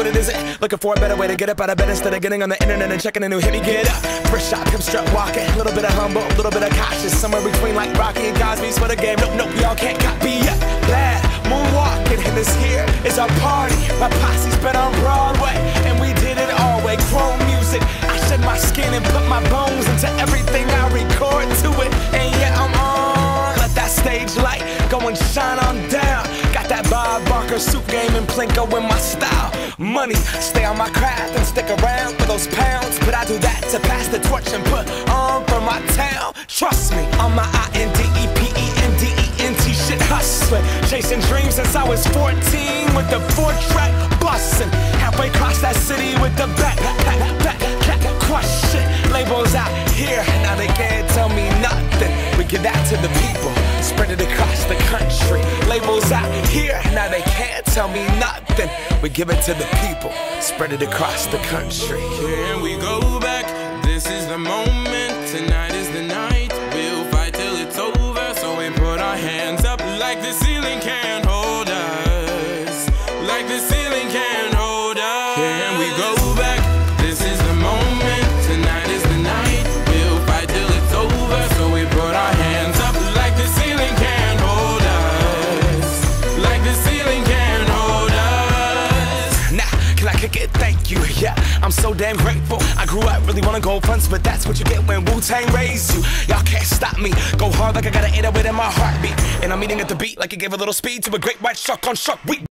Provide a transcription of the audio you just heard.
it isn't. Looking for a better way to get up out of bed instead of getting on the internet and checking a new hit me get up. First shot, pimp strut walking, a little bit of humble, a little bit of cautious, somewhere between like Rocky and Cosby's for the game. Nope, y'all can't copy yet. Bad moonwalking, and this here is our party. My posse's been on Broadway, and we did it all way. Chrome music, I shed my skin and put my bones into everything I record to it. And yeah, I'm on. Let that stage light go and shine on down. Got that Bob Barker suit game and Plinko in my style. Money, stay on my craft and stick around for those pounds. But I do that to pass the torch and put on for my town. Trust me, on my INDEPENDENT shit hustling. Chasing dreams since I was 14 with the 4-track bustin'. Halfway across that city with the back crush shit. Labels out here, now they can't tell me nothing. We give that to the people, spread it across the country. Labels out here, now they can't tell me nothing. We give it to the people, spread it across the country. Can we go back? This is the moment, tonight is the night. We'll fight till it's over, so we put our hands up like the ceiling can't hold us. Like the ceiling can't hold us. Can we go back? This is the moment, tonight is the night. We'll fight till it's over, so we put our hands up like the ceiling can't hold us. Like the ceiling can't hold us. Now, can I kick it? Thank you, yeah, I'm so damn grateful. I grew up really wanna go fronts, but that's what you get when Wu-Tang raised you. Y'all can't stop me, go hard like I got an 808 in my heartbeat. And I'm eating at the beat like it gave a little speed to a great white shark on Shark Week.